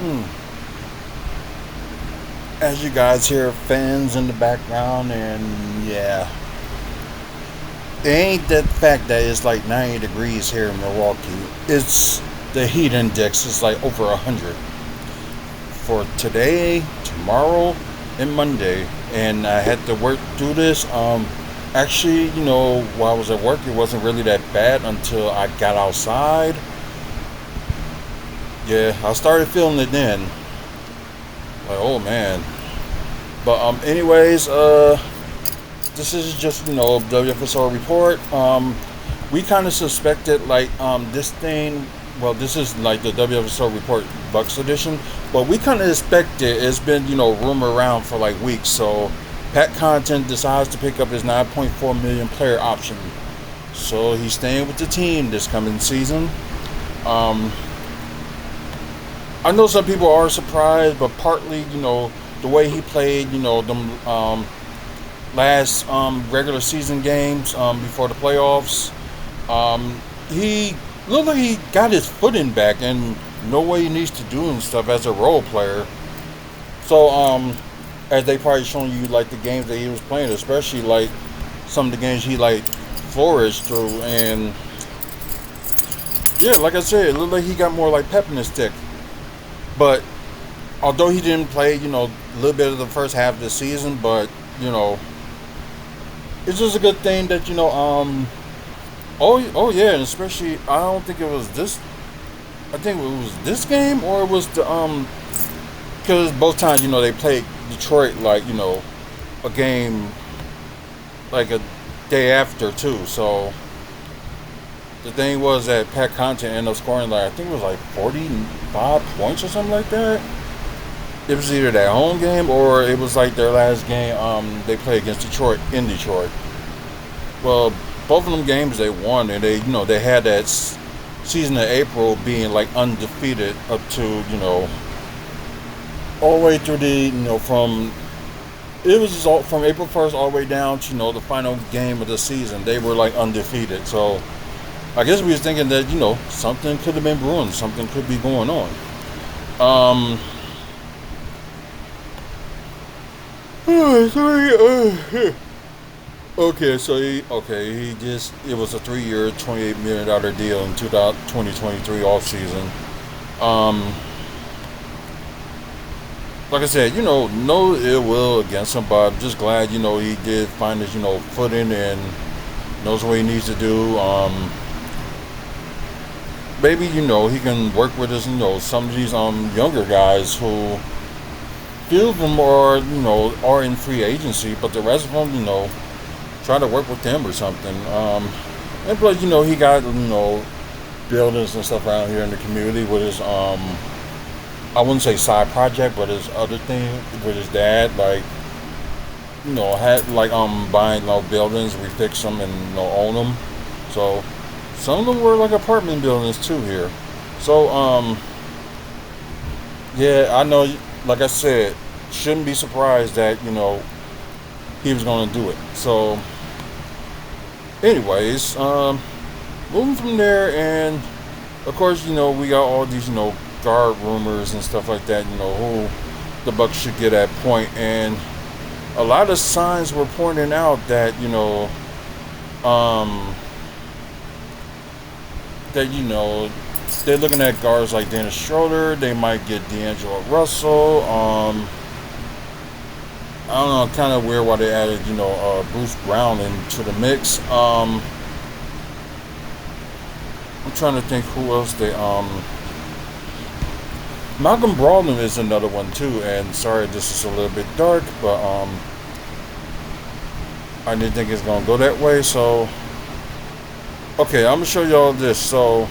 Hmm. As you guys hear fans in the background, and yeah, it ain't that fact that it's like 90 degrees here in Milwaukee. It's the heat index is like over 100 for today, tomorrow, and Monday, and I had to work through this. Actually, while I was at work, it wasn't really that bad until I got outside. Yeah, I started feeling it then. Like, oh man. But anyways, this is just WFSO report. We kind of suspected like this thing. Well, this is like the WFSO report Bucks edition, but we kind of expected. It's been rumor around for like weeks. So Pat Connaughton decides to pick up his 9.4 million player option. So he's staying with the team this coming season. Um, I know some people are surprised, but partly the way he played, the last regular season games before the playoffs. He looked like he got his footing back and know what he needs to do and stuff as a role player. So as they probably showing you like the games that he was playing, especially like some of the games he like flourished through, and yeah, like I said, it looked like he got more like pep in his stick. But although he didn't play, a little bit of the first half of the season, but you know, it's just a good thing that oh yeah, and especially I don't think it was this. I think it was this game or it was the because both times they played Detroit like a game like a day after too. So the thing was that Pat Connaughton ended up scoring like I think it was like 45 points or something like that. It was either that home game or it was like their last game they played against Detroit in Detroit. Well, both of them games they won, and they had that season of April being like undefeated up to all the way through the from it was all, from April 1st all the way down to the final game of the season. They were like undefeated. So I guess we was thinking that something could have been brewing, something could be going on. Um, sorry. Okay, so he just it was a 3 year, $28 million deal in 2023 off season. Um, like I said, no ill will against him, but I'm just glad he did find his footing and knows what he needs to do. Maybe he can work with us. Some of these younger guys who few of them are are in free agency, but the rest of them try to work with them or something. And plus, he got buildings and stuff around here in the community with his I wouldn't say side project, but his other thing with his dad, like had like buying buildings, refix them and own them. So some of them were like apartment buildings too here. So yeah, I know. Like I said, shouldn't be surprised that he was going to do it. So anyways, moving from there, and of course, we got all these, guard rumors and stuff like that. Who the Bucks should get at point, and a lot of signs were pointing out that um, they're looking at guards like Dennis Schroeder. They might get D'Angelo Russell. I don't know, kind of weird why they added, Bruce Brown into the mix. I'm trying to think who else they Malcolm Brogdon is another one too. And sorry, this is a little bit dark, but I didn't think it's gonna go that way. So okay, I'm gonna show y'all this. So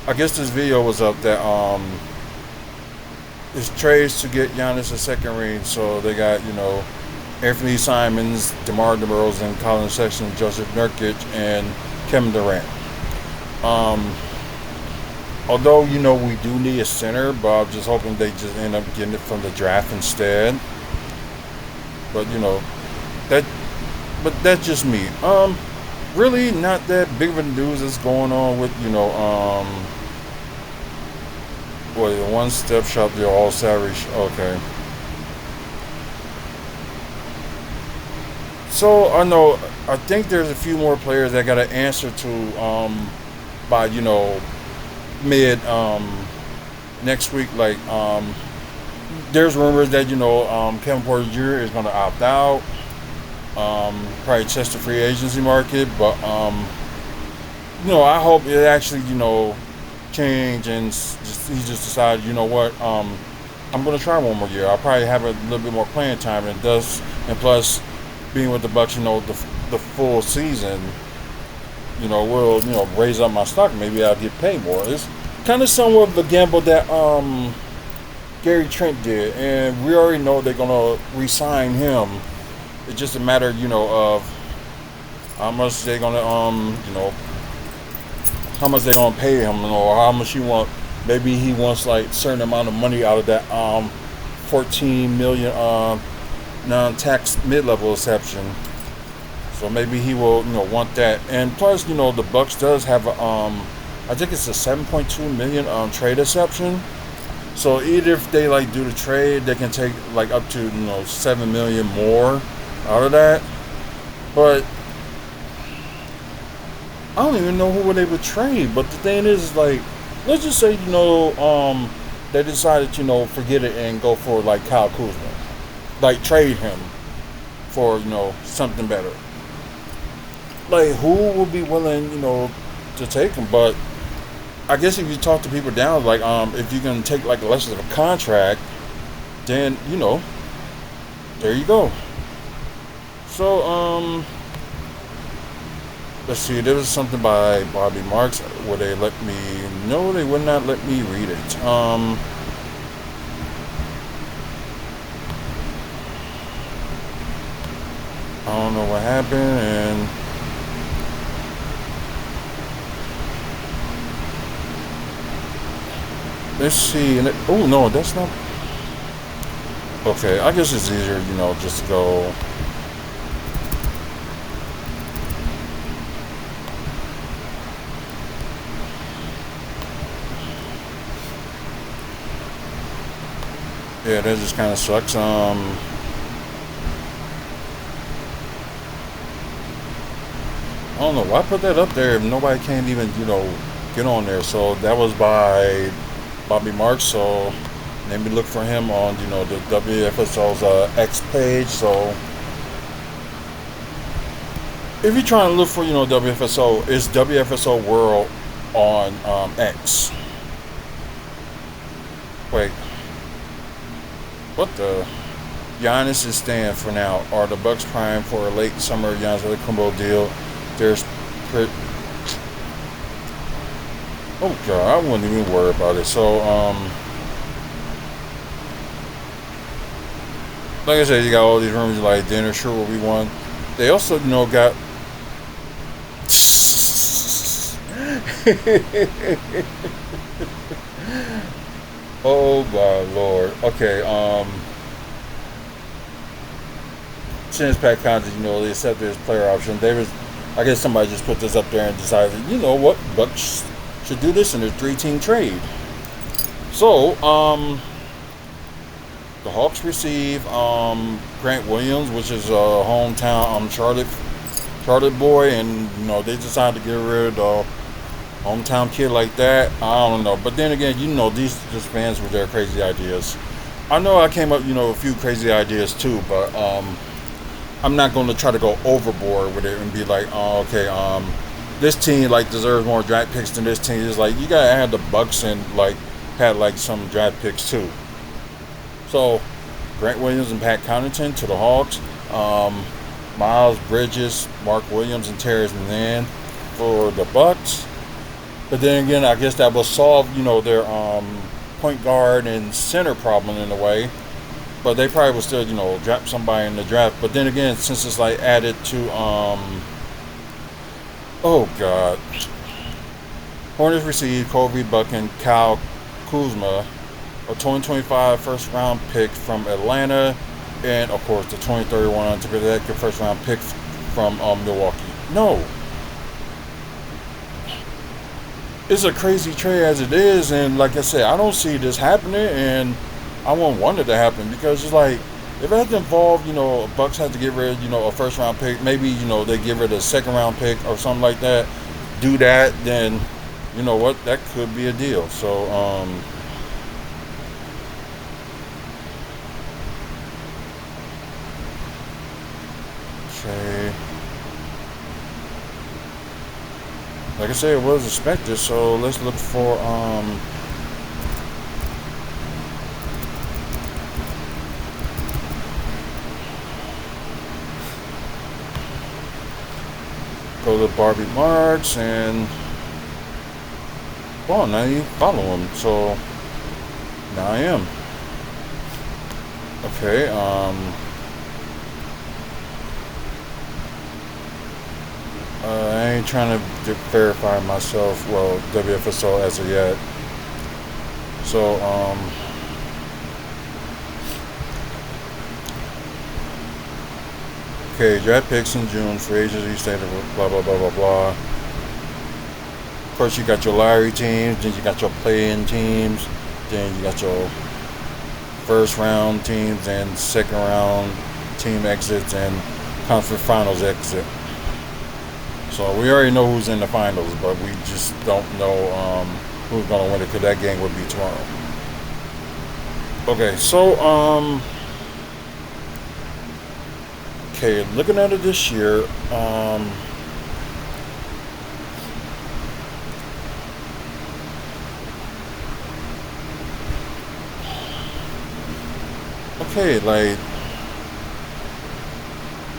I guess this video was up that it's trades to get Giannis a second ring. So they got Anthony Simons, DeMar DeRozan, Colin Sexton, Joseph Nurkic, and Kevin Durant. Although we do need a center, but I'm just hoping they just end up getting it from the draft instead. But that, but that's just me. Really not that big of a news that's going on with Wait, one step shop, the all salary. Okay. So I know. I think there's a few more players that got an answer to by mid next week. Like there's rumors that Kevin Porter Jr. is going to opt out. Probably test the free agency market, but I hope it actually change and he just decided, you know what, I'm going to try one more year. I'll probably have a little bit more playing time, and thus, and plus, being with the Bucks, the full season, will raise up my stock. Maybe I'll get paid more. It's kind of somewhat of a gamble that Gary Trent did, and we already know they're gonna re-sign him. It's just a matter, of how much they're gonna how much they're gonna pay him, or how much he want. Maybe he wants like a certain amount of money out of that 14 million non-tax mid-level exception. So maybe he will want that. And plus, the Bucks does have I think it's a 7.2 million trade exception. So either if they like do the trade, they can take like up to 7 million more out of that. But I don't even know who they would trade. But the thing is, like, let's just say they decided to forget it and go for like Kyle Kuzma, like trade him for something better. Like, who will be willing to take him? But I guess if you talk to people down, like if you can take like less of a contract, then there you go. So let's see. There was something by Bobby Marks where they let me. No, they would not let me read it. I don't know what happened, and let's see. And oh no, that's not. Okay, I guess it's easier, just to go. Yeah, that just kind of sucks. I don't know why put that up there if nobody can even get on there. So that was by Bobby Marks. So let me look for him on the WFSO's X page. So if you're trying to look for WFSO, it's WFSO World on X. Wait, what the? Giannis is staying for now. Are the Bucks prime for a late summer Giannis Antetokounmpo deal? There's oh god, I wouldn't even worry about it. So like I said, you got all these rumors like dinner sure will be one. They also got oh my lord. Okay, since Pat Connaughton, they accepted his player option. I guess somebody just put this up there and decided, what, Bucks should do this in a 3-team trade. So, the Hawks receive Grant Williams, which is a hometown Charlotte boy, and they decided to get rid of the hometown kid like that. I don't know, but then again, these just fans with their crazy ideas. I know I came up, a few crazy ideas too, but I'm not going to try to go overboard with it and be like, oh, okay, this team like deserves more draft picks than this team. It's like you gotta add the Bucks and like had like some draft picks too. So Grant Williams and Pat Connaughton to the Hawks, Miles Bridges, Mark Williams, and Terrence Mann for the Bucks. But then again, I guess that will solve their point guard and center problem in a way. But they probably will still, draft somebody in the draft. But then again, since it's like added to, oh God, Hornets received Kobe Buck and Kyle Kuzma, a 2025 first round pick from Atlanta, and of course the 2031 unprotected first round pick from Milwaukee. No. it's a crazy trade as it is, and like I said, I don't see this happening, and I won't want it to happen because it's like if it had to involve, Bucks had to get rid, a first round pick, maybe they get rid of a second round pick or something like that. Do that, then you know what, that could be a deal. So okay. Like I said, it was expected, so let's look for go to Barbie Marks and well, now you follow him, so now I am. Okay, I ain't trying to verify myself, well, WFSO as of yet. So, okay, draft picks in June, free agency stated, blah, blah, blah, blah, blah. Of course, you got your lottery teams, then you got your play-in teams, then you got your first round teams and second round team exits and conference finals exit. So we already know who's in the finals, but we just don't know who's gonna win it because that game would be tomorrow. Okay, so okay, looking at it this year, okay, like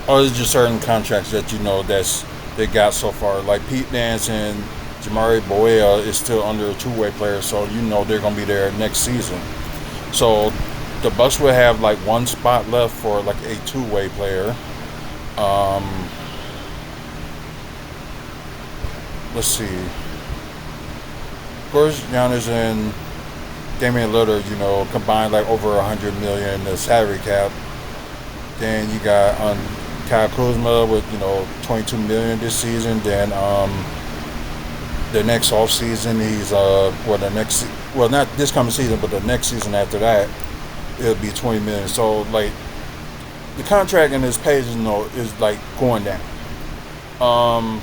oh, there's just certain contracts that that's they got so far. Like Pete Nance and Jamari Boea is still under a two-way player, so they're gonna be there next season. So the Bucks will have like one spot left for like a two-way player. Um, let's see. Of course, Giannis and Damian Lillard, combined like over 100 million in the salary cap. Then you got Kyle Kuzma with 22 million this season. Then the next off season he's not this coming season, but the next season after that it'll be 20 million. So like the contract in this page is like going down. Of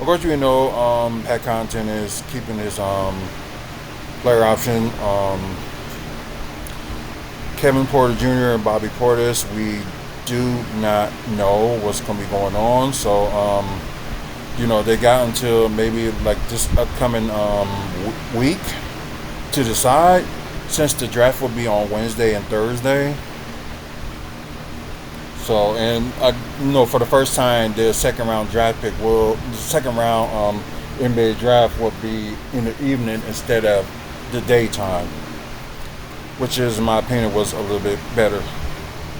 course Pat Connaughton is keeping his player option. Kevin Porter Jr. and Bobby Portis, we do not know what's going to be going on. So, they got until maybe like this upcoming week to decide, since the draft will be on Wednesday and Thursday. So, and for the first time, the second round NBA draft will be in the evening instead of the daytime, which is, in my opinion, was a little bit better.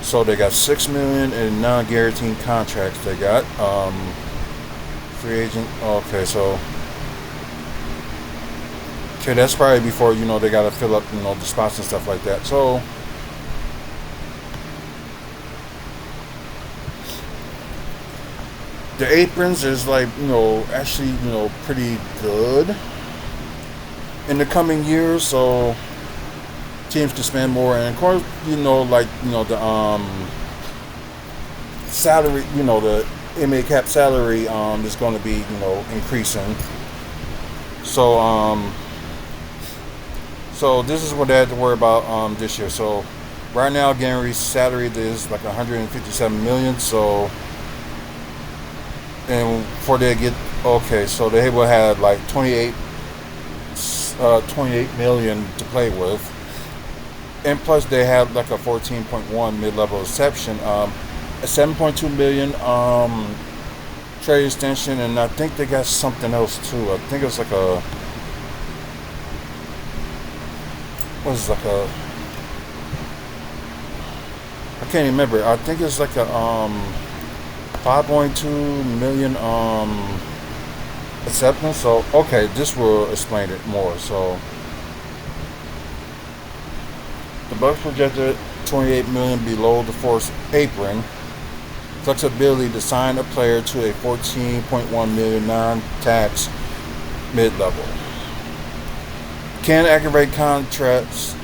So they got $6 million in non-guaranteed contracts. They got free agent. Okay, so that's probably before they got to fill up the spots and stuff like that. So the aprons is like actually pretty good in the coming years. So teams can spend more, and of course the salary, the NBA cap salary is going to be increasing. So so this is what they had to worry about this year. So right now Gary's salary is like 157 million. So and before they get so they will have like 28 million to play with. And plus, they have like a 14.1 mid-level exception, a 7.2 million trade extension, and I think they got something else too. I think it's like a I can't remember. I think it's like a 5.2 million acceptance. So okay, this will explain it more. So the Bucks projected 28 million below the forced apron. Flexibility to sign a player to a 14.1 million non-tax mid-level. Can aggravate contracts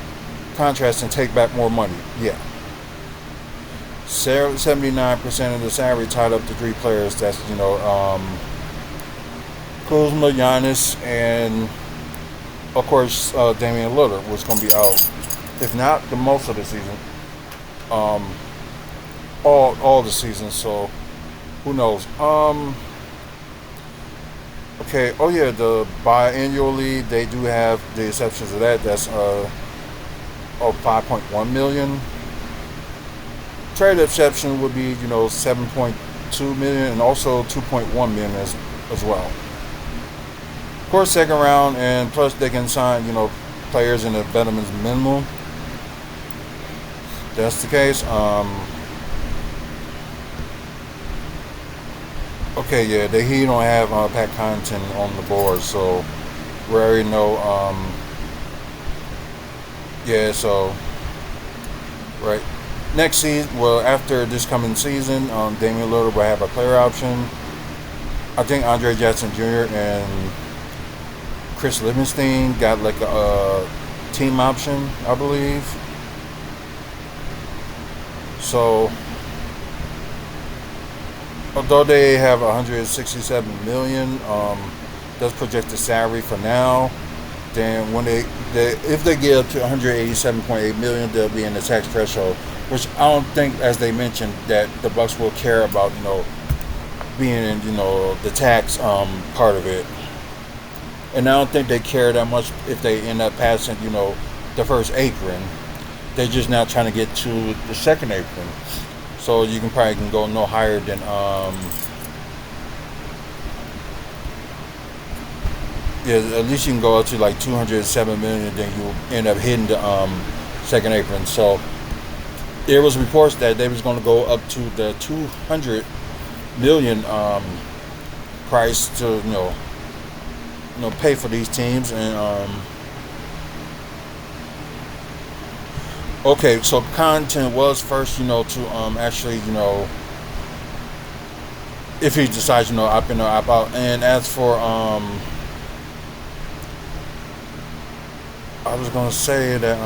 and take back more money. Yeah. 79% of the salary tied up to three players. That's, Kuzma, Giannis, and of course Damian Lillard was going to be out, if not the most of the season, um, all the season. So who knows? Okay. Oh yeah, the biannually they do have the exceptions of that. That's 5.1 million. Trade exception would be 7.2 million and also 2.1 million as well. Of course, second round, and plus they can sign players in the veterans minimum. That's the case. Okay, yeah, he don't have Pat Connaughton on the board, so we already know. Yeah, so right. Next season, well, after this coming season, Damian Lillard will have a player option. I think Andre Jackson Jr. and Chris Livingston got like a team option, I believe. So, although they have 167 million, that's projected salary for now. Then when they if they get up to 187.8 million, they'll be in the tax threshold. Which I don't think, as they mentioned, that the Bucks will care about, being in, the tax part of it. And I don't think they care that much if they end up passing, the first apron. They're just now trying to get to the second apron. So you can go no higher than yeah, at least you can go up to like 207 million, then you end up hitting the second apron. So there was reports that they was going to go up to the 200 million price to pay for these teams. And okay, so Connaughton was first to actually if he decides opt in or opt out. And as for I was going to say that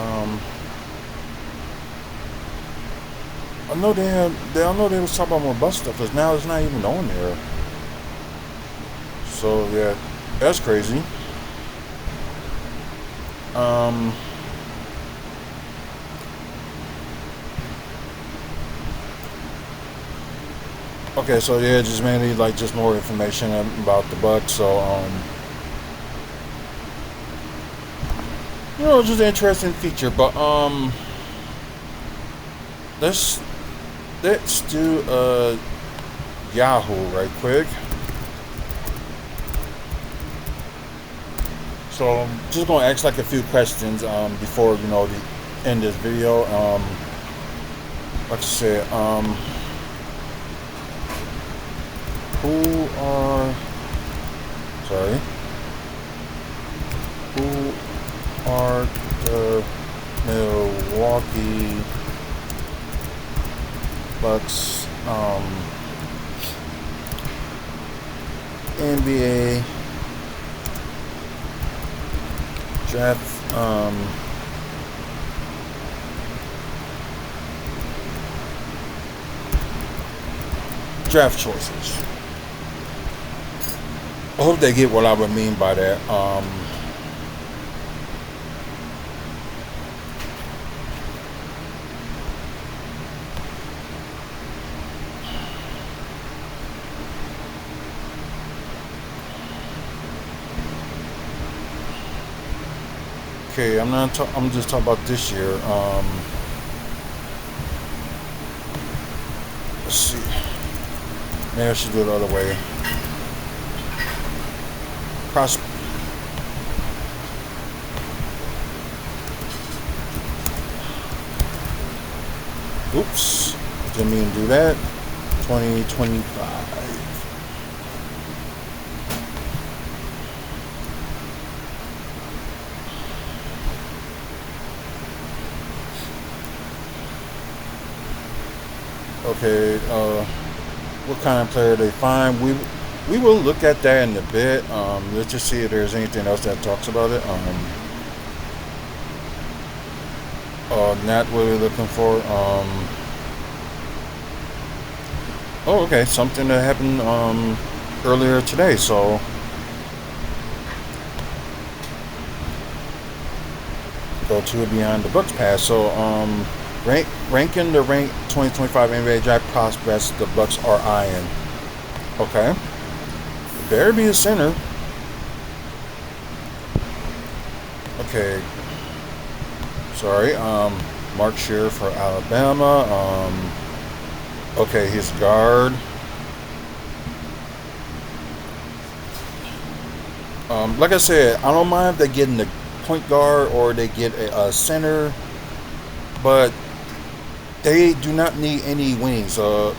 I know I know they was talking about more bus stuff, because now it's not even on there. So yeah, that's crazy. Okay, so yeah, just mainly just more information about the Bucks. So just an interesting feature. But let's do Yahoo right quick. So I'm just gonna ask a few questions before the end this video. Like I said, who are the Milwaukee Bucks NBA draft draft choices? I hope they get what I would mean by that. Okay, I'm just talking about this year. Let's see. Maybe I should do it the other way. Oops, didn't mean to do that. 2025. Okay, what kind of player they find? we will look at that in a bit. Let's just see if there's anything else that talks about it. Not what we're looking for. Oh, okay, something that happened earlier today. So go to it beyond the books pass. So ranking the ranked 2025 NBA draft prospects the Bucks are eyeing. Okay, better be a center. Okay, sorry. Mark Shearer for Alabama. Okay, he's guard. Like I said, I don't mind if they get in the point guard or they get a center, but they do not need any wings. Of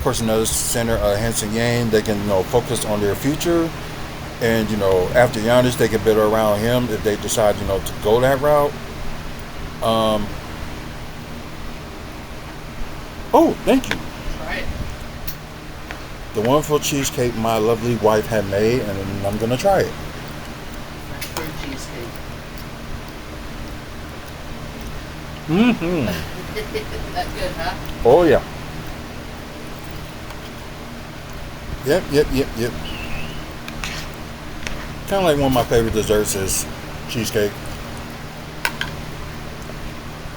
course, another center, Hanson Yang, they can focus on their future, and after Giannis, they can build around him if they decide to go that route. Um, oh, thank you. Try it. The wonderful cheesecake my lovely wife had made, and I'm gonna try it. Fresh fruit cheesecake. Mm-hmm. That good, huh? Oh yeah. Yep. Kind of like one of my favorite desserts is cheesecake.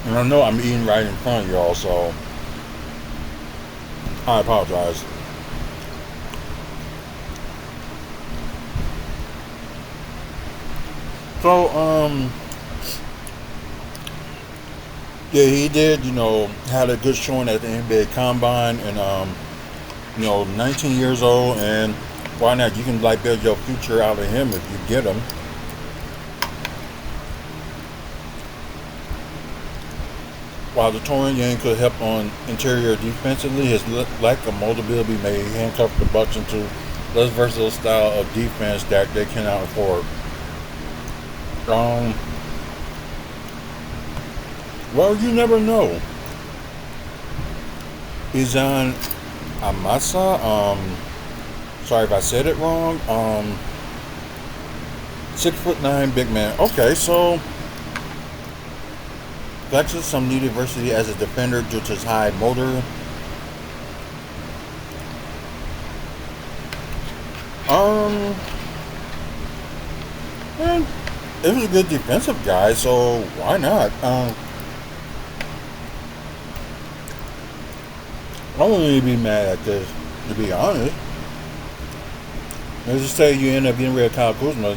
And I know I'm eating right in front of y'all, so I apologize. So, yeah, he did, had a good showing at the NBA Combine, and 19 years old, and why not? You can build your future out of him if you get him. While the touring game could help on interior defensively, his lack of mobility may handcuff the Bucks into less versatile style of defense that they cannot afford. Well, you never know. Izan Amasa, sorry if I said it wrong. 6'9" big man. Okay, so flexes some needed diversity as a defender due to his high motor. And it was a good defensive guy, so why not? I wouldn't really be mad at this, to be honest. Let's just say you end up getting rid of Kyle Kuzma,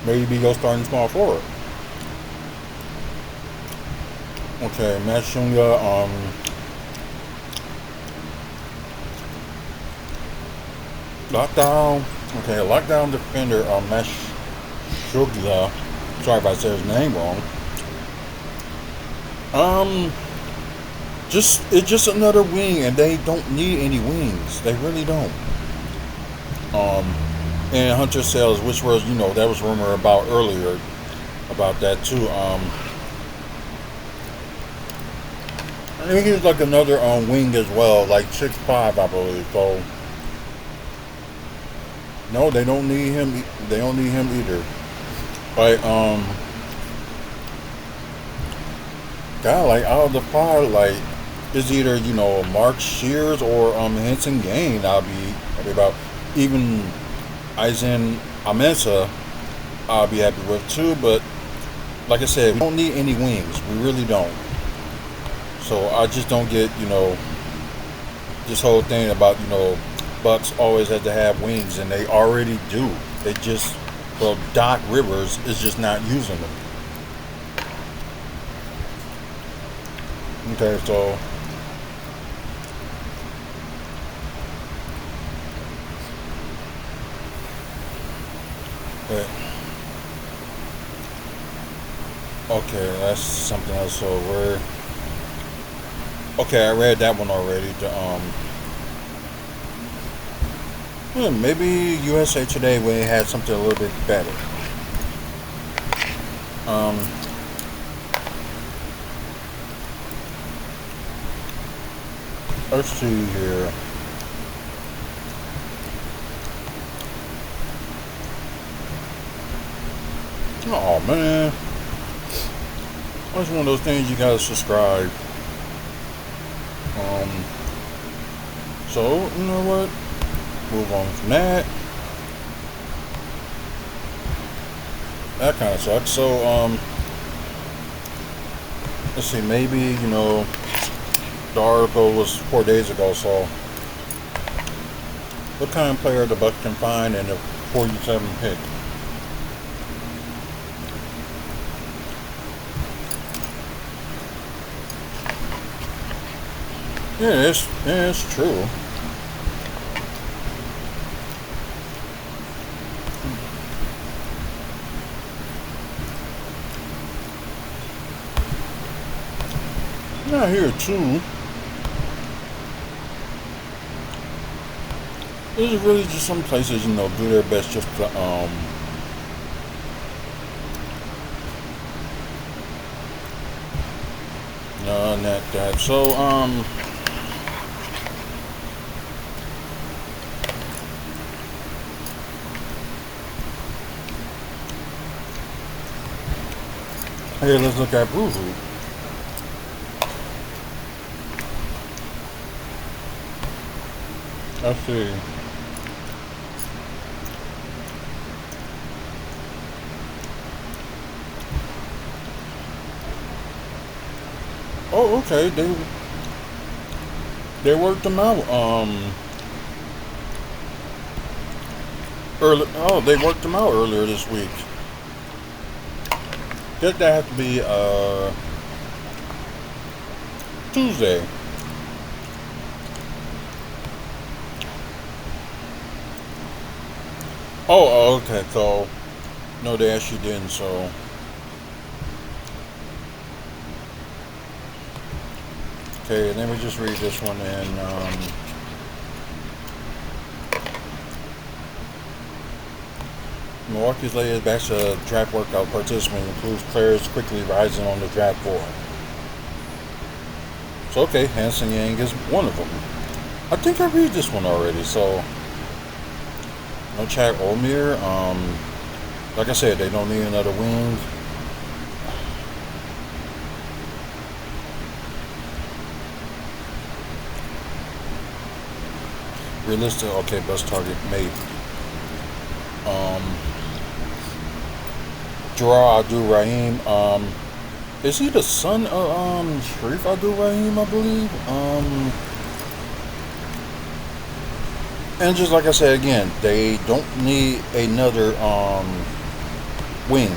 maybe be your starting small forward. Okay, Matt Shunga, lockdown. Okay, lockdown defender, Matt Shugla. Sorry if I said his name wrong. It's just another wing, and they don't need any wings. They really don't. And Hunter Sales, which was that was rumor about earlier about that too. I think he's like another wing as well, like 6'5", I believe. So no, they don't need him. They don't need him either. Like God, like out of the five, like it's either Mark Shears or Hanson Gain. I'll be about even Aizen Amensa. I'll be happy with too. But like I said, we don't need any wings. We really don't. So I just don't get this whole thing about Bucks always have to have wings, and they already do. They just Doc Rivers is just not using them. Okay, so okay, that's something else. So we're okay. I read that one already. Maybe USA Today when it had something a little bit better. Let's see here. Oh man, that's one of those things you gotta subscribe. Um, so you know what? Move on from that. That kind of sucks. So let's see. Maybe the article was 4 days ago. So what kind of player the Bucks can find in the 47 pick? Yeah, it's true. Not here too. There's really just some places do their best just to no, not that. So hey, let's look at Boohoo. Let's see. Oh, okay. They worked them out. Early. Oh, they worked them out earlier this week. That have to be Tuesday. Oh, okay. So no, they actually didn't. So okay, let me just read this one in. Milwaukee's latest batch of draft workout participants includes players quickly rising on the draft board. So okay, Hanson Yang is one of them. I think I read this one already. So no Chad Omier. Like I said, they don't need another wing. Realistic, okay, best target maybe. Gerard Abdul Rahim. Is he the son of Sharif Abdul Rahim, I believe? And just like I said again, they don't need another wing.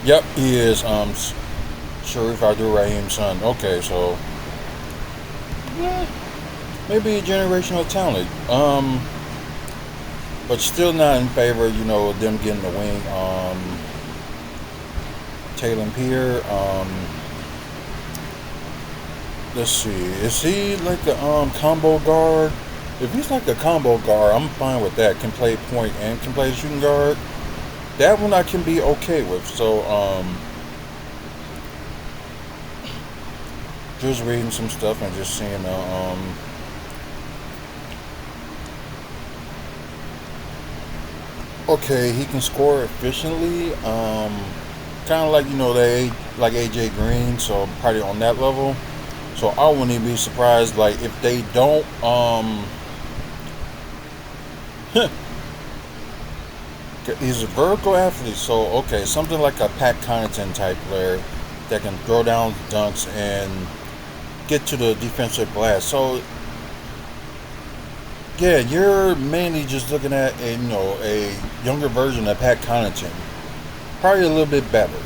Yep, he is Sharif Abdul Rahim's son. Okay, so yeah, maybe generational talent. But still not in favor, of them getting the wing. Taylor Pierre. Let's see. Is he like a combo guard? If he's like a combo guard, I'm fine with that. Can play point and can play shooting guard. That one I can be okay with. So just reading some stuff and just seeing okay, he can score efficiently. Kind of like they like AJ Green, so probably on that level. So I wouldn't even be surprised like if they don't he's a vertical athlete, so okay, something like a Pat Connaughton type player that can throw down dunks and get to the defensive glass. So yeah, you're mainly just looking at a younger version of Pat Connaughton, probably a little bit better.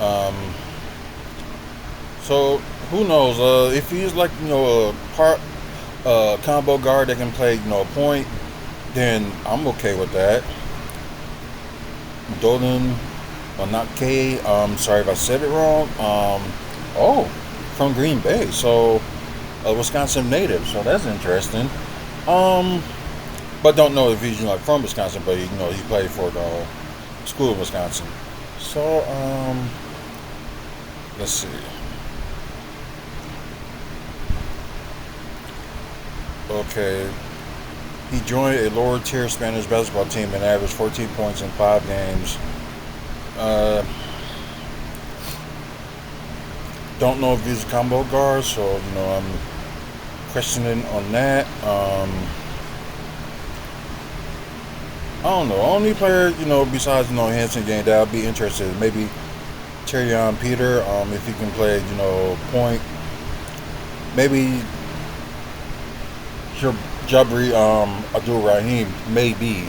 Um, so who knows? If he's like a combo guard that can play a point, then I'm okay with that. Dolan, not K. Sorry if I said it wrong. Oh, from Green Bay, so a Wisconsin native. So that's interesting. But don't know if he's from Wisconsin, but he played for the school of Wisconsin. So let's see. Okay, He joined a lower tier Spanish basketball team and averaged 14 points in 5 games. Don't know if he's a combo guard, so I'm questioning on that. I don't know. Only player, besides Hanson game that I'd be interested in, maybe Terrion Peter, if he can play, point. Maybe Jabri Abdul Rahim, maybe.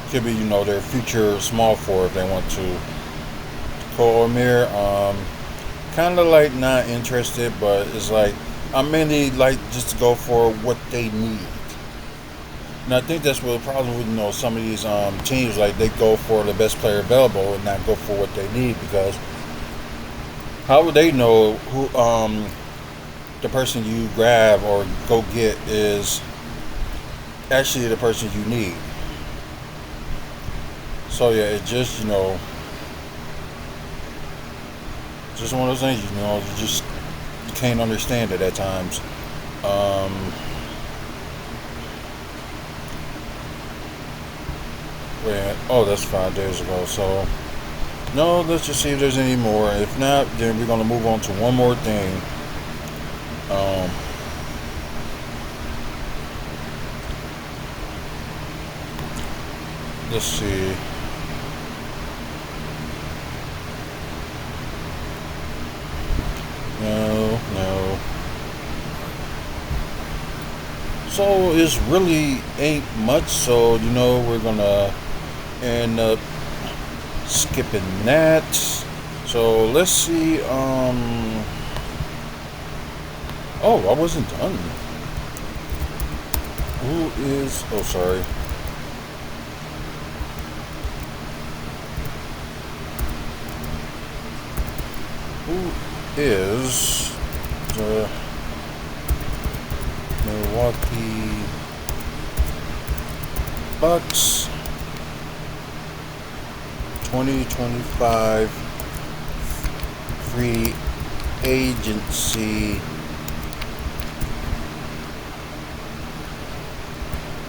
Could be, their future small forward if they want to. Cole Amir, kind of like not interested, but it's like I'm mainly like just to go for what they need. And I think that's what the problem with some of these teams, like they go for the best player available and not go for what they need, because how would they know who the person you grab or go get is actually the person you need? So yeah, it just just one of those things, you can't understand it at times. That's 5 days ago. So, no, let's just see if there's any more. If not, then we're going to move on to one more thing. Let's see. No. So it really ain't much. So we're gonna end up skipping that. So let's see. Oh, I wasn't done. Who is? Oh, sorry. Who is the Milwaukee Bucks 2025 free agency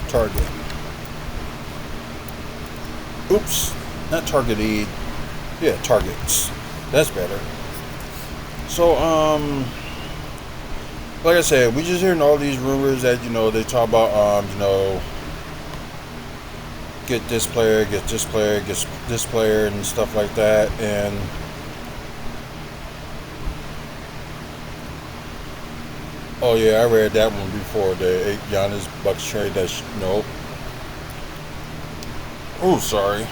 target? Oops, not targeted. Yeah, targets. That's better. So, like I said, we just hearing all these rumors that, they talk about, get this player, get this player, and stuff like that. And oh yeah, I read that one before, the Giannis Bucks trade. Nope. Oh, sorry.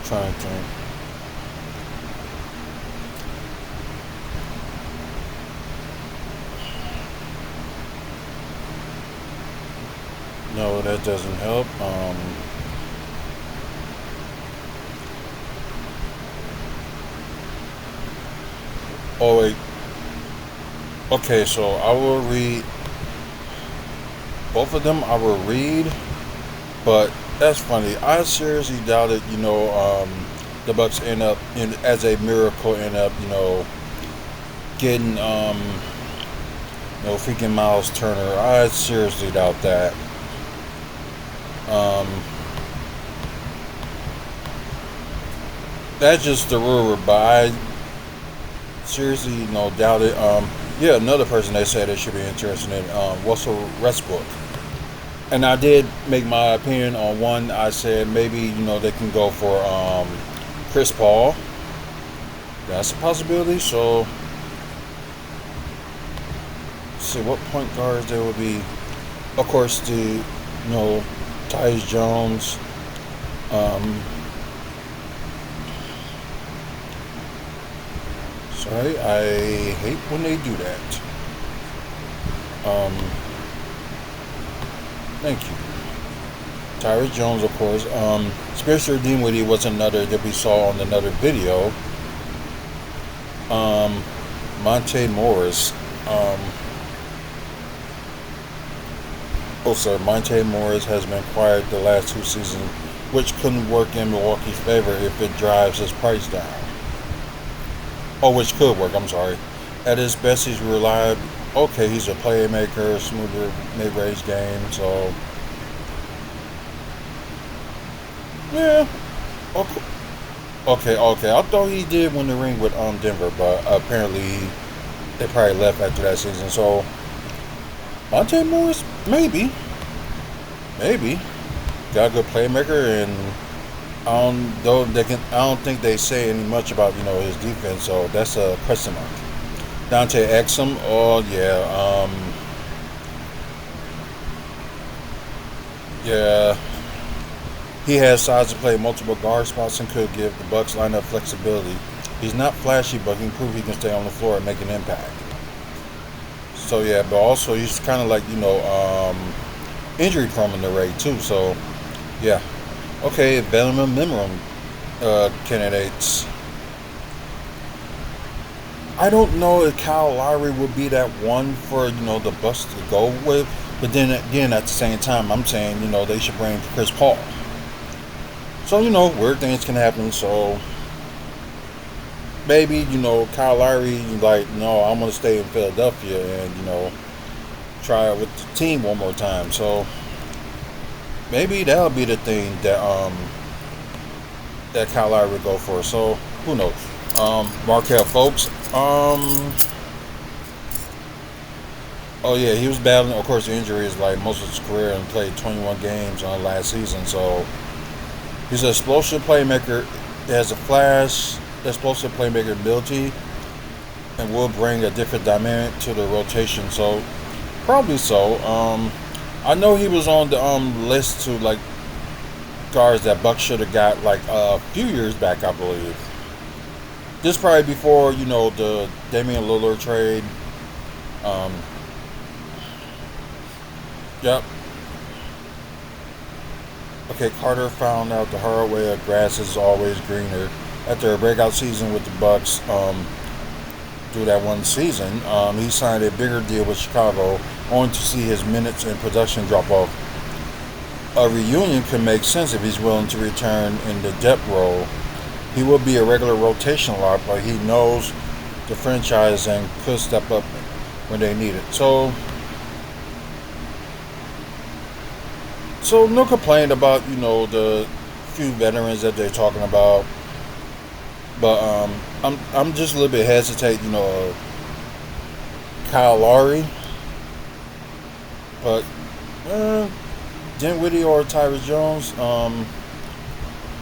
Trying to think. No, that doesn't help. Oh wait. Okay, so I will read both of them. I will read, but that's funny. I seriously doubted, the Bucks end up as a miracle end up, getting freaking Miles Turner. I seriously doubt that. That's just the rumor, but I seriously doubt it. Yeah, another person they said they should be interested in Russell Westbrook, and I did make my opinion on one. I said maybe they can go for Chris Paul. That's a possibility. So let's see what point guards there will be. Of course, the Tyus Jones. Sorry, I hate when they do that. Thank you. Tyus Jones, of course. Spencer Dinwiddie was another that we saw on another video. Monte Morris. Monte Morris has been quiet the last 2 seasons, which couldn't work in Milwaukee's favor if it drives his price down. Oh, which could work, I'm sorry. At his best, he's reliable. Okay, he's a playmaker, smoother mid-range game. So yeah, okay, okay. I thought he did win the ring with Denver, but apparently they probably left after that season. So Monte Morris, maybe got a good playmaker, and I don't think they say any much about his defense. So that's a question mark. Dante Exum, oh yeah, yeah. He has size to play multiple guard spots and could give the Bucks lineup flexibility. He's not flashy, but he can prove he can stay on the floor and make an impact. So yeah, but also he's kind of like injury prone in the rate too. So yeah, okay, veteran minimum candidates. I don't know if Kyle Lowry would be that one for the Bucks to go with, but then again, at the same time, I'm saying they should bring Chris Paul. So weird things can happen. So maybe Kyle Lowry like no, I'm gonna stay in Philadelphia and try it with the team one more time. So maybe that'll be the thing that Kyle Lowry would go for. So who knows? Markel Folks. Oh yeah, he was battling, of course, injuries like most of his career and played 21 games on last season. So he's an explosive playmaker. He has a flash, explosive playmaker ability, and will bring a different dynamic to the rotation. So probably so. I know he was on the list to like guards that Bucks should have got like a few years back, I believe. This probably before the Damian Lillard trade. Um, yep. Okay, Carter found out the hard way of grass is always greener. After a breakout season with the Bucks, through that one season, he signed a bigger deal with Chicago, only to see his minutes and production drop off. A reunion could make sense if he's willing to return in the depth role. He will be a regular rotation lock, but he knows the franchise and could step up when they need it. So no complaint about the few veterans that they're talking about, but I'm just a little bit hesitate. Kyle Lowry, but Dinwiddie or Tyrus Jones,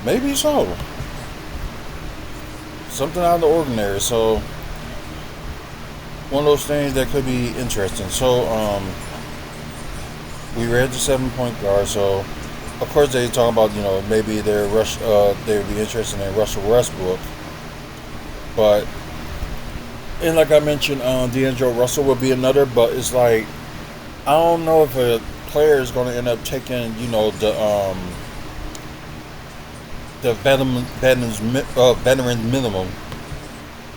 maybe so. Something out of the ordinary. So one of those things that could be interesting. So we read the 7 point guard. So of course they talk about maybe they would be interested in Russell Westbrook, but and like I mentioned, D'Angelo Russell would be another. But it's like I don't know if a player is going to end up taking the veteran minimum.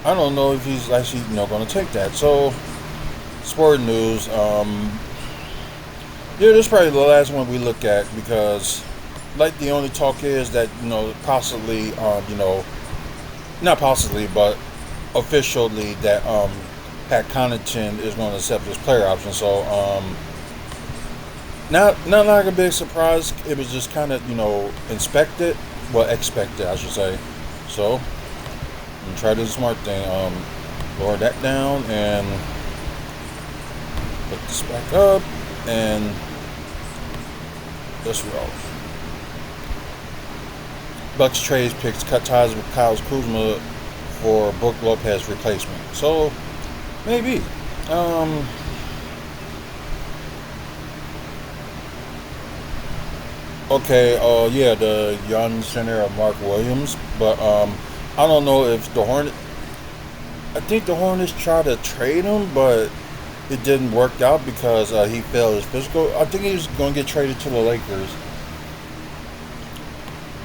I don't know if he's actually going to take that. So sport news. Yeah, this is probably the last one we look at because, like, the only talk is that possibly not possibly but officially that Pat Connaughton is going to accept his player option. So not like a big surprise. It was just kind of expected, I should say. So I'm gonna try to do the smart thing. Lower that down and put this back up and let's roll. Bucks trades picks cut ties with Kyle Kuzma for Brook Lopez replacement. So maybe. Okay, yeah, the young center of Mark Williams, but I don't know if the Hornets. I think the Hornets tried to trade him, but it didn't work out because he failed his physical. I think he was going to get traded to the Lakers,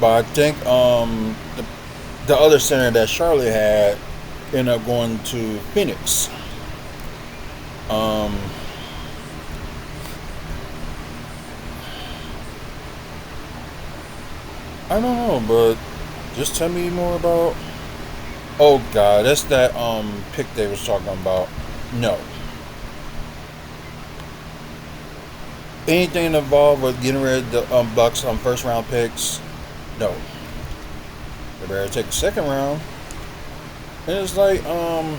but I think the other center that Charlotte had ended up going to Phoenix. Um, I don't know, but just tell me more about Oh god, that's that pick they was talking about. No. Anything involved with getting rid of the Bucks on first round picks, no. They better take the second round. And it's like, I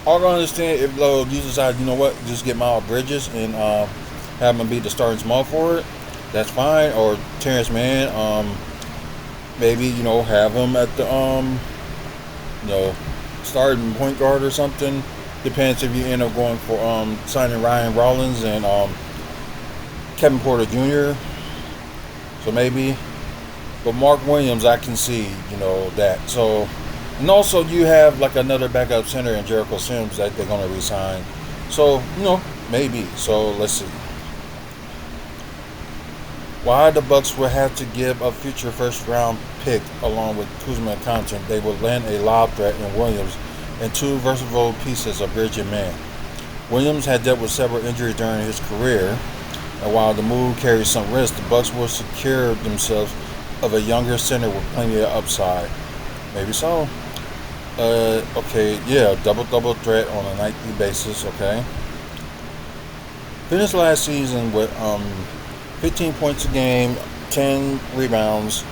don't understand if you decide, you know what, just get Miles Bridges and have him be the starting small forward. That's fine. Or Terrence Mann, maybe have him at the you know starting point guard or something. Depends if you end up going for signing Ryan Rollins and Kevin Porter Jr. So maybe, but Mark Williams, I can see that. So, and also you have like another backup center in Jericho Sims that they're gonna resign. So maybe. So let's see. Why the Bucks will have to give a future first round pick along with Kuzma and Compton. They will land a lob threat in Williams and two versatile pieces of Bridge and Man. Williams had dealt with several injuries during his career, and while the move carries some risk, the Bucks will secure themselves of a younger center with plenty of upside. Maybe so. Okay, yeah, double threat on a nightly basis. Okay. Finished last season with 15 points a game, 10 rebounds,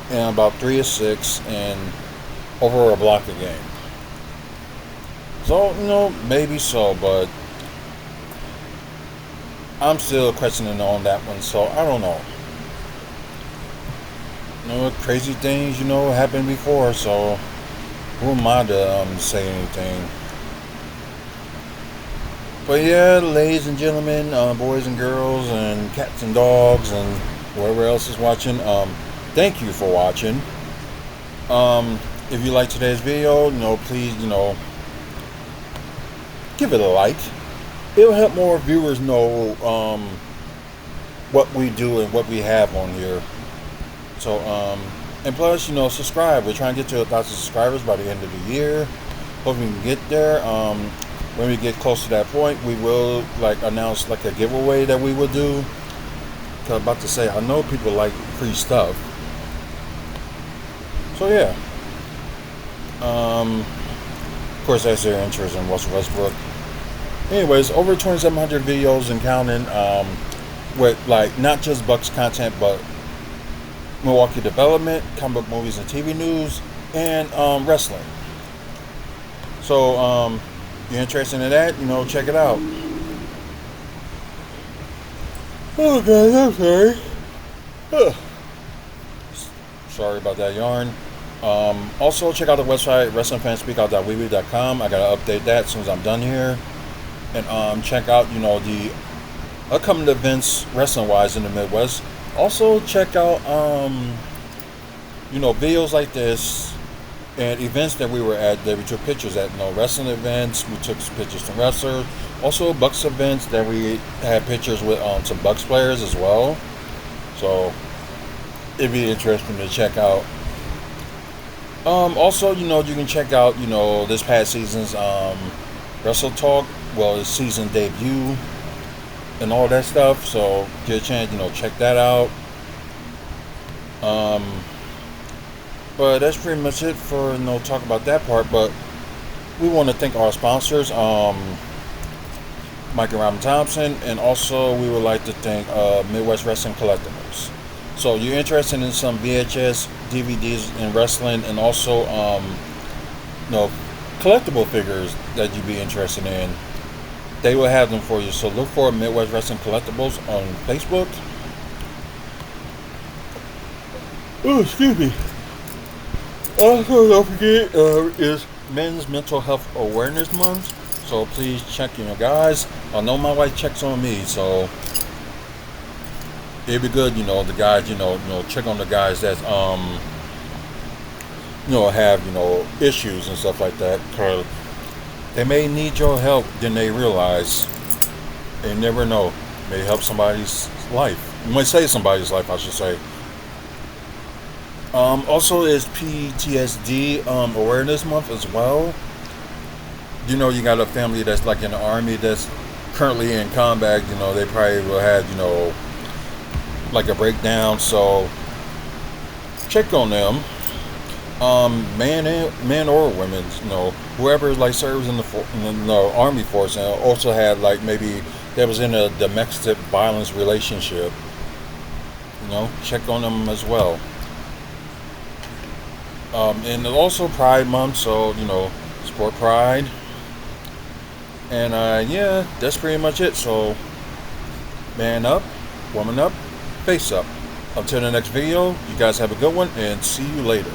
and about 3 assists, and over a block a game. So, maybe so, but I'm still questioning on that one, so I don't know. Crazy things, happened before, so who am I to say anything? But yeah, ladies and gentlemen, boys and girls, and cats and dogs, and whoever else is watching, thank you for watching. If you like today's video, please, give it a like. It'll help more viewers know what we do and what we have on here. So, and plus, subscribe. We're trying to get to 1,000 subscribers by the end of the year. Hope we can get there. When we get close to that point, we will announce a giveaway that we will do. Cause I'm about to say, I know people like free stuff. So yeah. Of course, that's their interest in Russell Westbrook. Anyways, over 2,700 videos and counting. With not just Bucks content, but Milwaukee development, comic book movies and TV news, and wrestling. So you're interested in that, check it out. Oh god, I'm sorry. Sorry about that yarn. Also check out the website wrestlingfanspeakout.weebly.com. I gotta update that as soon as I'm done here. And check out the upcoming events wrestling wise in the Midwest. Also check out videos like this and events that we were at that we took pictures at. Wrestling events, we took pictures from wrestlers. Also Bucks events that we had pictures with some Bucks players as well. So it'd be interesting to check out. Also, you can check out this past season's Wrestle Talk, his season debut and all that stuff. So get a chance, check that out. But that's pretty much it for talk about that part. But we want to thank our sponsors, Mike and Robin Thompson, and also we would like to thank Midwest Wrestling Collectibles. So you're interested in some VHS, DVDs in wrestling, and also collectible figures that you'd be interested in, they will have them for you. So look for Midwest Wrestling Collectibles on Facebook. Oh, excuse me. Also, don't forget, is Men's Mental Health Awareness Month. So please check guys. I know my wife checks on me, so it'd be good, the guys, check on the guys that have issues and stuff like that, because they may need your help than they realize. They never know. May help somebody's life. You might save somebody's life, I should say. Also is PTSD Awareness Month as well. You got a family that's in the army that's currently in combat. They probably will have a breakdown. So check on them. Man or women, whoever like serves in the army force, and also had like maybe that was in a domestic violence relationship. Check on them as well. And also Pride Month, so support Pride. And yeah, that's pretty much it. So man up, woman up, face up. Until the next video, you guys have a good one, and see you later.